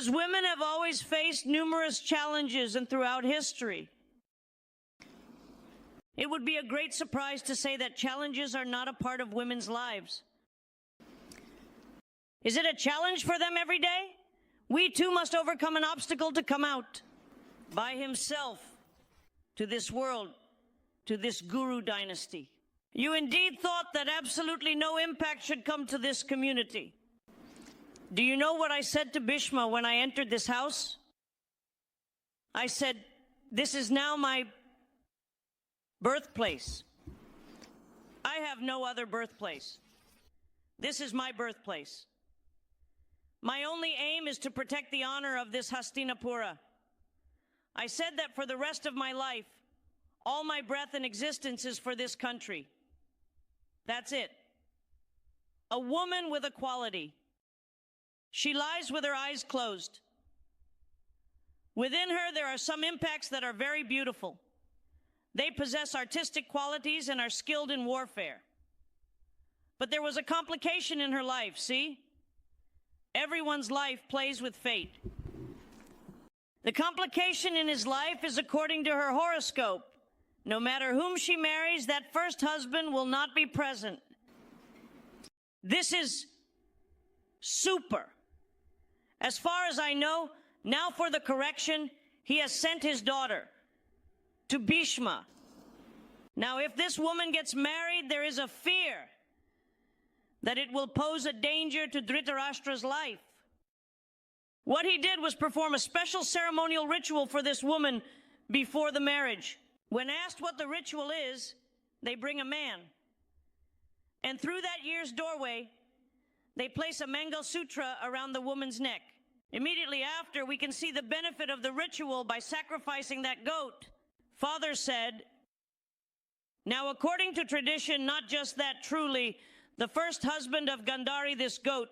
Because women have always faced numerous challenges and throughout history. It would be a great surprise to say that challenges are not a part of women's lives. Is it a challenge for them every day? We too must overcome an obstacle to come out by himself to this world, to this guru dynasty. You indeed thought that absolutely no impact should come to this community. Do you know what I said to Bhisma when I entered this house? I said, this is now my birthplace. I have no other birthplace. This is my birthplace. My only aim is to protect the honor of this Hastinapura. I said that for the rest of my life, all my breath and existence is for this country. That's it. A woman with a quality. She lies with her eyes closed. Within her, there are some impacts that are very beautiful. They possess artistic qualities and are skilled in warfare. But there was a complication in her life, see? Everyone's life plays with fate. The complication in his life is according to her horoscope. No matter whom she marries, that first husband will not be present. This is super. As far as I know, now for the correction, he has sent his daughter to Bhisma. Now, if this woman gets married, there is a fear that it will pose a danger to Dhritarashtra's life. What he did was perform a special ceremonial ritual for this woman before the marriage. When asked what the ritual is, they bring a man. And through that year's doorway, they place a Mangal Sutra around the woman's neck. Immediately after, we can see the benefit of the ritual by sacrificing that goat. Father said, now according to tradition, not just that truly, the first husband of Gandhari, this goat,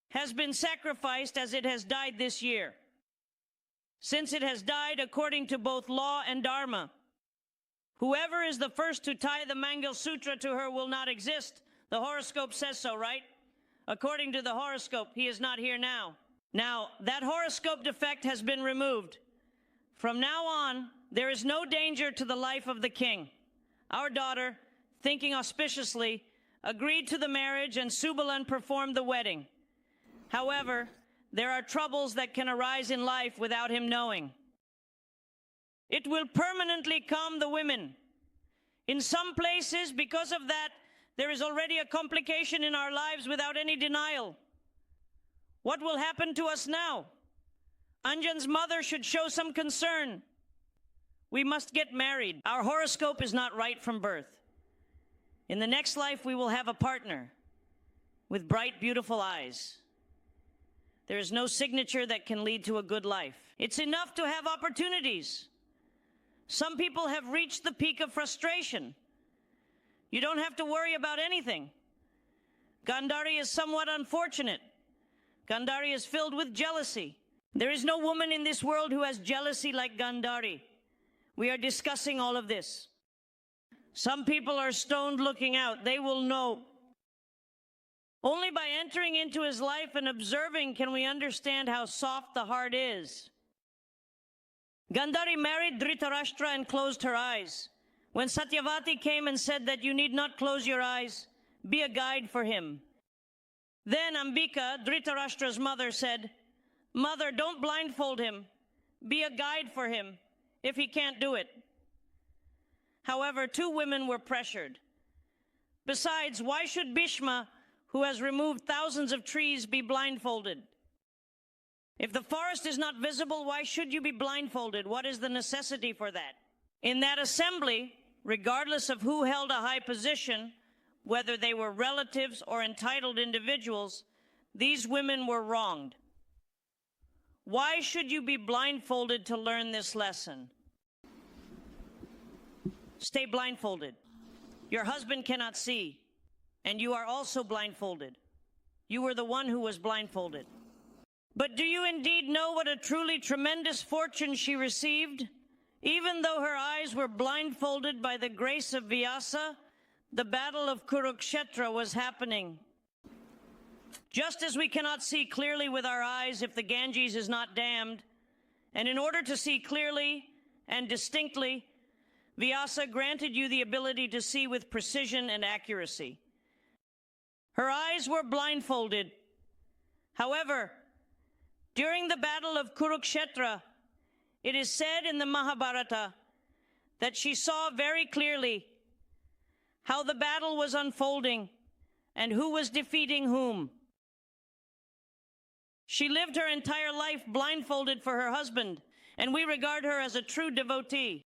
has been sacrificed as it has died this year. Since it has died according to both law and dharma, whoever is the first to tie the Mangal Sutra to her will not exist. The horoscope says so, right? According to the horoscope, he is not here now. Now, that horoscope defect has been removed. From now on, there is no danger to the life of the king. Our daughter, thinking auspiciously, agreed to the marriage and Subalan performed the wedding. However, there are troubles that can arise in life without him knowing. It will permanently calm the women. In some places, because of that, there is already a complication in our lives without any denial. What will happen to us now? Anjan's mother should show some concern. We must get married. Our horoscope is not right from birth. In the next life, we will have a partner with bright, beautiful eyes. There is no signature that can lead to a good life. It's enough to have opportunities. Some people have reached the peak of frustration. You don't have to worry about anything. Gandhari is somewhat unfortunate. Gandhari is filled with jealousy. There is no woman in this world who has jealousy like Gandhari. We are discussing all of this. Some people are stoned looking out. They will know. Only by entering into his life and observing can we understand how soft the heart is. Gandhari married Dhritarashtra and closed her eyes. When Satyavati came and said that you need not close your eyes, be a guide for him. Then Ambika, Dhritarashtra's mother, said, Mother, don't blindfold him. Be a guide for him if he can't do it. However, two women were pressured. Besides, why should Bhisma, who has removed thousands of trees, be blindfolded? If the forest is not visible, why should you be blindfolded? What is the necessity for that? In that assembly, regardless of who held a high position, whether they were relatives or entitled individuals, these women were wronged. Why should you be blindfolded to learn this lesson? Stay blindfolded. Your husband cannot see, and you are also blindfolded. You were the one who was blindfolded. But do you indeed know what a truly tremendous fortune she received? Even though her eyes were blindfolded by the grace of Vyasa, the battle of Kurukshetra was happening. Just as we cannot see clearly with our eyes if the Ganges is not dammed, and in order to see clearly and distinctly, Vyasa granted you the ability to see with precision and accuracy. Her eyes were blindfolded. However, during the battle of Kurukshetra, it is said in the Mahabharata that she saw very clearly how the battle was unfolding and who was defeating whom. She lived her entire life blindfolded for her husband, and we regard her as a true devotee.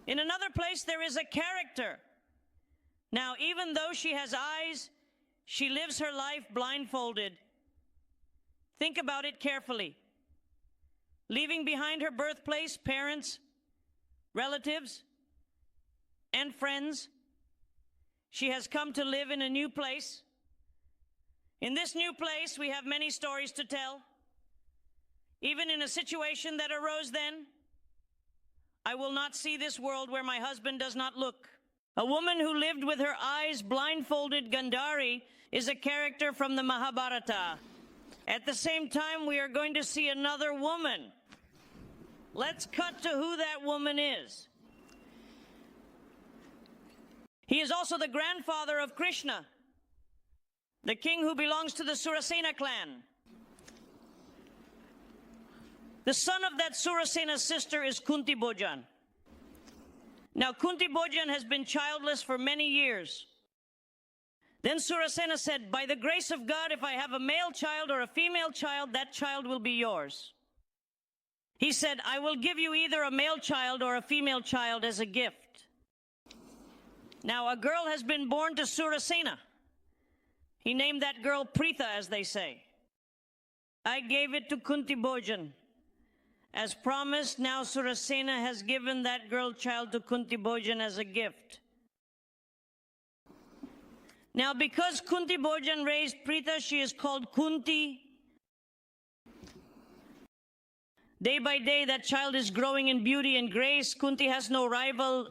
In another place, there is a character. Now, even though she has eyes, she lives her life blindfolded. Think about it carefully. Leaving behind her birthplace, parents, relatives, and friends, she has come to live in a new place. In this new place, we have many stories to tell. Even in a situation that arose then, I will not see this world where my husband does not look. A woman who lived with her eyes blindfolded, Gandhari, is a character from the Mahabharata. At the same time, we are going to see another woman. Let's cut to who that woman is. He is also the grandfather of Krishna, the king who belongs to the Surasena clan. The son of that Surasena's sister is Kuntibhoja. Now, Kuntibhoja has been childless for many years. Then Surasena said, by the grace of God, if I have a male child or a female child, that child will be yours. He said, I will give you either a male child or a female child as a gift. Now, a girl has been born to Surasena. He named that girl Pritha, as they say. I gave it to Kuntibhoja. As promised, now Surasena has given that girl child to Kuntibhoja as a gift. Now, because Kuntibhoja raised Pritha, she is called Kunti. Day by day, that child is growing in beauty and grace. Kunti has no rival.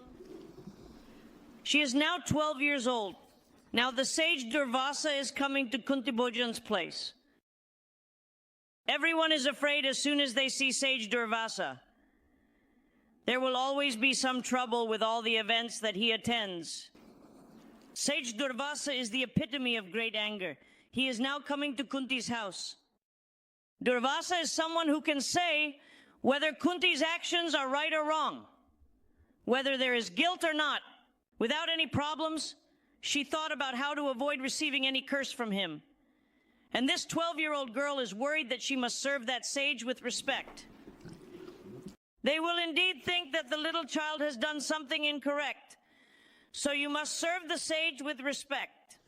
She is now 12 years old. Now, the sage Durvasa is coming to Kuntibhoja's place. Everyone is afraid as soon as they see sage Durvasa. There will always be some trouble with all the events that he attends. Sage Durvasa is the epitome of great anger. He is now coming to Kunti's house. Durvasa is someone who can say whether Kunti's actions are right or wrong, whether there is guilt or not. Without any problems, she thought about how to avoid receiving any curse from him. And this 12-year-old girl is worried that she must serve that sage with respect. They will indeed think that the little child has done something incorrect. So you must serve the sage with respect.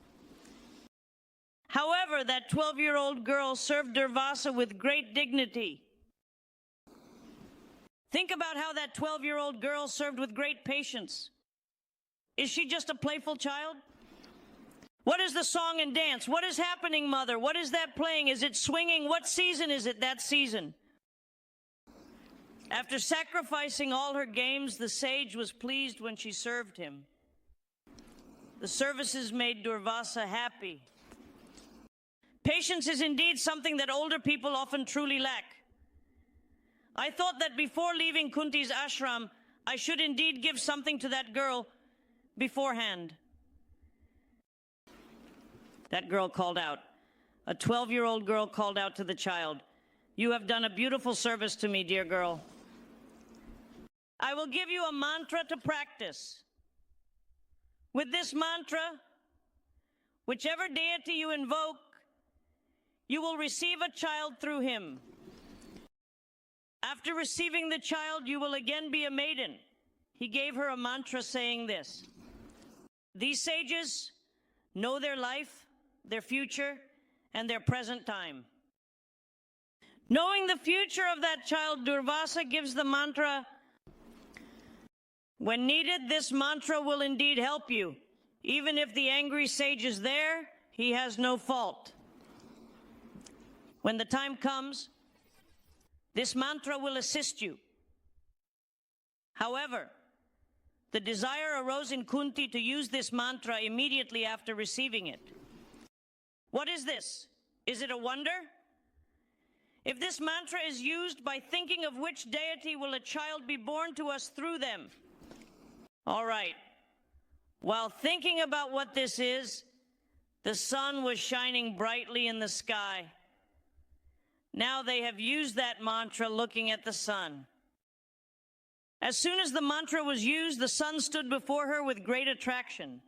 However, that 12-year-old girl served Durvasa with great dignity. Think about how that 12-year-old girl served with great patience. Is she just a playful child? What is the song and dance? What is happening, mother? What is that playing? Is it swinging? What season is it that season? After sacrificing all her games, the sage was pleased when she served him. The services made Durvasa happy. Patience is indeed something that older people often truly lack. I thought that before leaving Kunti's ashram, I should indeed give something to that girl beforehand. That girl called out. A 12-year-old girl called out to the child, "You have done a beautiful service to me, dear girl. I will give you a mantra to practice. With this mantra, whichever deity you invoke, you will receive a child through him. After receiving the child, you will again be a maiden." He gave her a mantra saying this. These sages know their life, their future, and their present time. Knowing the future of that child, Durvasa gives the mantra, "When needed, this mantra will indeed help you. Even if the angry sage is there, he has no fault. When the time comes, this mantra will assist you." However, the desire arose in Kunti to use this mantra immediately after receiving it. What is this? Is it a wonder? If this mantra is used, by thinking of which deity will a child be born to us through them? All right. While thinking about what this is, the sun was shining brightly in the sky. Now they have used that mantra looking at the sun. As soon as the mantra was used, the sun stood before her with great attraction.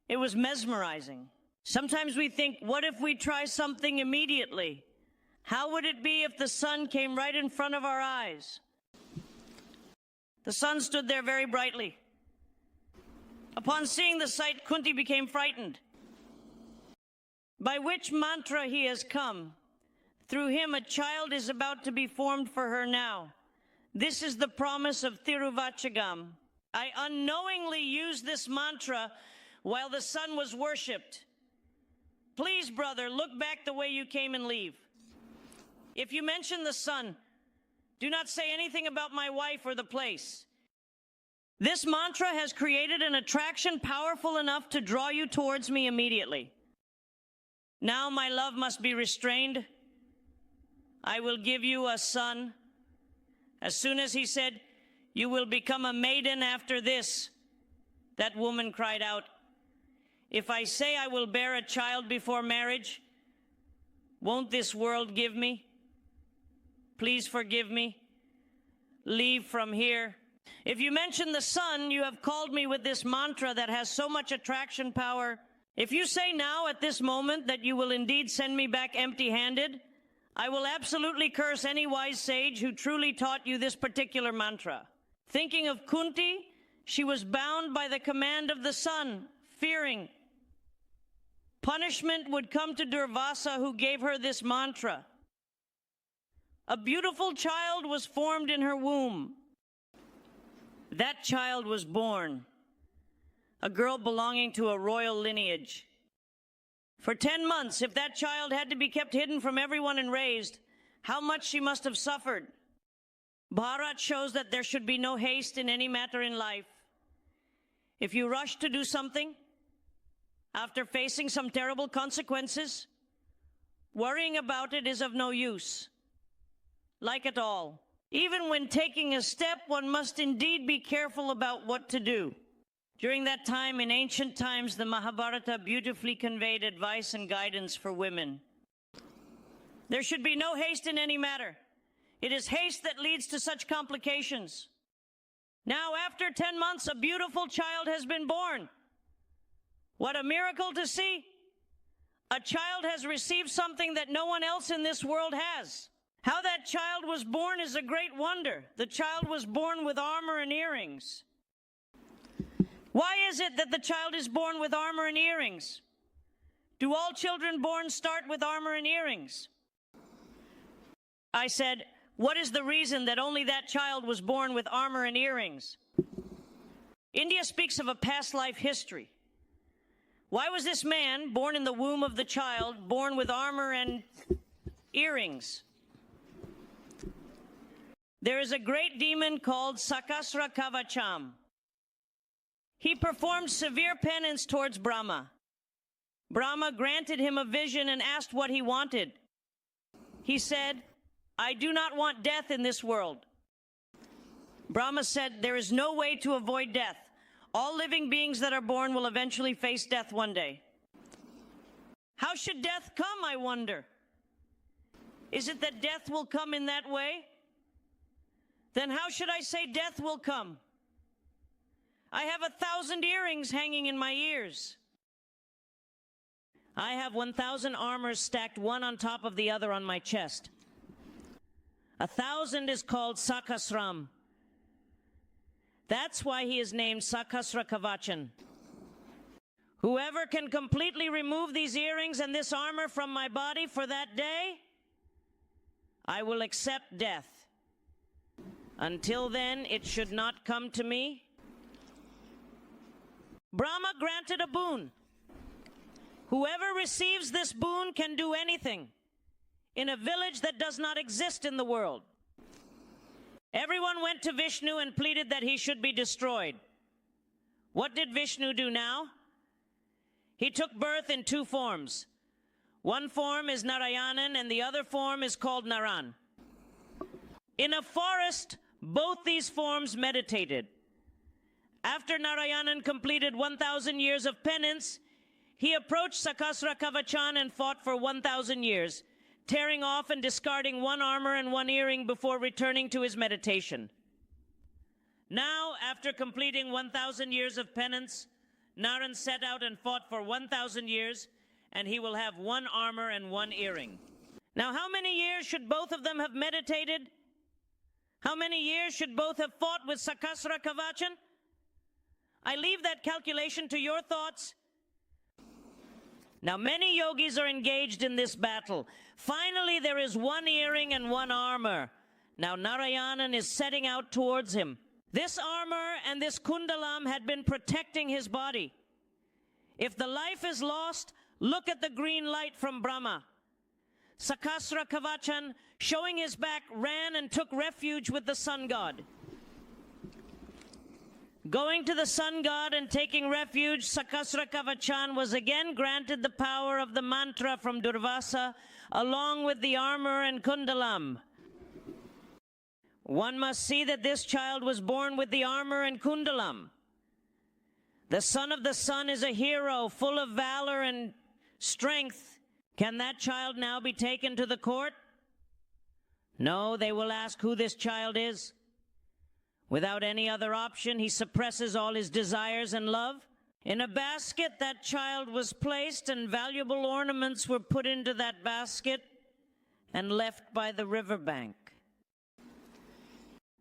It was mesmerizing. Sometimes we think, what if we try something immediately? How would it be if the sun came right in front of our eyes? The sun stood there very brightly. Upon seeing the sight, Kunti became frightened. By which mantra he has come, through him a child is about to be formed for her now. This is the promise of Thiruvachagam. I unknowingly used this mantra while the sun was worshipped. Please, brother, look back the way you came and leave. If you mention the sun, do not say anything about my wife or the place. This mantra has created an attraction powerful enough to draw you towards me immediately. Now my love must be restrained. I will give you a son. As soon as he said, you will become a maiden after this, that woman cried out, if I say I will bear a child before marriage, won't this world give me? Please forgive me. Leave from here. If you mention the sun, you have called me with this mantra that has so much attraction power. If you say now at this moment that you will indeed send me back empty-handed, I will absolutely curse any wise sage who truly taught you this particular mantra. Thinking of Kunti, she was bound by the command of the sun, fearing punishment would come to Durvasa, who gave her this mantra. A beautiful child was formed in her womb. That child was born, a girl belonging to a royal lineage. For 10 months, if that child had to be kept hidden from everyone and raised, how much she must have suffered. Bharat shows that there should be no haste in any matter in life. If you rush to do something, after facing some terrible consequences, worrying about it is of no use. Like it all, even when taking a step, one must indeed be careful about what to do. During that time, in ancient times, the Mahabharata beautifully conveyed advice and guidance for women. There should be no haste in any matter. It is haste that leads to such complications. Now, after 10 months, a beautiful child has been born. What a miracle to see! A child has received something that no one else in this world has. How that child was born is a great wonder. The child was born with armor and earrings. Why is it that the child is born with armor and earrings? Do all children born start with armor and earrings? I said, what is the reason that only that child was born with armor and earrings? India speaks of a past life history. Why was this man, born in the womb of the child, born with armor and earrings? There is a great demon called Sakasra Kavacham. He performed severe penance towards Brahma. Brahma granted him a vision and asked what he wanted. He said, I do not want death in this world. Brahma said, there is no way to avoid death. All living beings that are born will eventually face death one day. How should death come, I wonder? Is it that death will come in that way? Then how should I say death will come? I have 1,000 earrings hanging in my ears. I have 1,000 armors stacked one on top of the other on my chest. 1,000 is called Sakasram. That's why he is named Sakasra Kavachan. Whoever can completely remove these earrings and this armor from my body for that day, I will accept death. Until then, it should not come to me. Brahma granted a boon. Whoever receives this boon can do anything in a village that does not exist in the world. Everyone went to Vishnu and pleaded that he should be destroyed. What did Vishnu do now? He took birth in 2 forms, One form is Narayanan and the other form is called Naran. In a forest, both these forms meditated. After Narayanan completed 1,000 years of penance, he approached Sakasra Kavachan and fought for 1,000 years, tearing off and discarding one armor and one earring before returning to his meditation. Now, after completing 1,000 years of penance, Naran set out and fought for 1,000 years, and he will have one armor and one earring. Now, how many years should both of them have meditated? How many years should both have fought with Sakasra Kavachan? I leave that calculation to your thoughts. Now, many yogis are engaged in this battle. Finally, there is one earring and one armor. Now, Narayanan is setting out towards him. This armor and this kundalam had been protecting his body. If the life is lost, look at the green light from Brahma. Sakasra Kavachan, showing his back, ran and took refuge with the sun god. Going to the sun god and taking refuge, Sakasra Kavachan was again granted the power of the mantra from Durvasa, along with the armor and kundalam. One must see that this child was born with the armor and kundalam. The son of the sun is a hero, full of valor and strength. Can that child now be taken to the court? No, they will ask who this child is. Without any other option, he suppresses all his desires and love. In a basket, that child was placed, and valuable ornaments were put into that basket and left by the riverbank.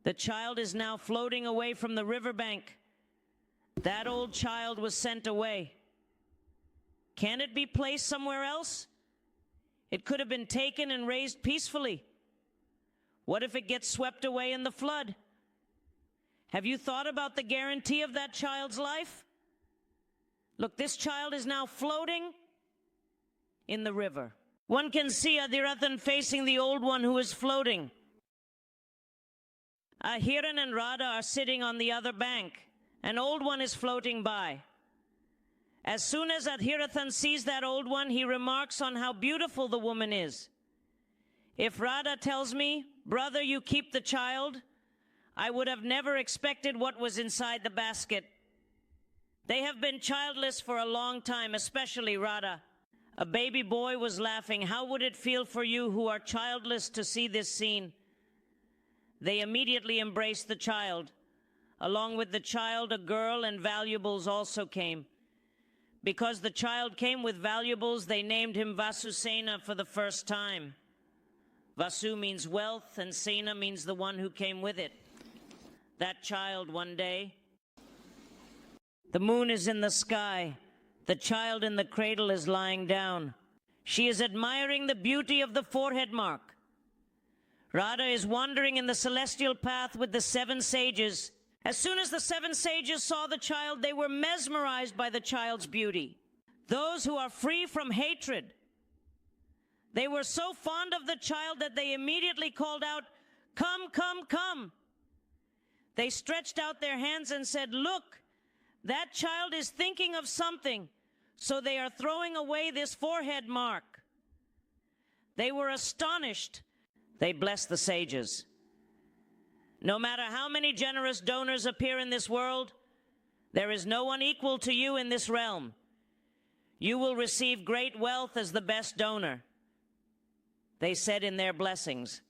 The child is now floating away from the riverbank. That old child was sent away. Can it be placed somewhere else? It could have been taken and raised peacefully. What if it gets swept away in the flood? Have you thought about the guarantee of that child's life? Look, this child is now floating in the river. One can see Adhirathan facing the old one who is floating. Hiran and Radha are sitting on the other bank. An old one is floating by. As soon as Adhirathan sees that old one, he remarks on how beautiful the woman is. If Radha tells me, "Brother, you keep the child," I would have never expected what was inside the basket. They have been childless for a long time, especially Radha. A baby boy was laughing. How would it feel for you who are childless to see this scene? They immediately embraced the child. Along with the child, a girl and valuables also came. Because the child came with valuables, they named him Vasusena for the first time. Vasu means wealth, and Sena means the one who came with it. That child one day. The moon is in the sky. The child in the cradle is lying down. She is admiring the beauty of the forehead mark. Radha is wandering in the celestial path with the 7 sages. As soon as the 7 sages saw the child, they were mesmerized by the child's beauty. Those who are free from hatred. They were so fond of the child that they immediately called out, "Come, come, come." They stretched out their hands and said, "Look, that child is thinking of something, so they are throwing away this forehead mark." They were astonished. They blessed the sages. No matter how many generous donors appear in this world, there is no one equal to you in this realm. You will receive great wealth as the best donor. They said in their blessings.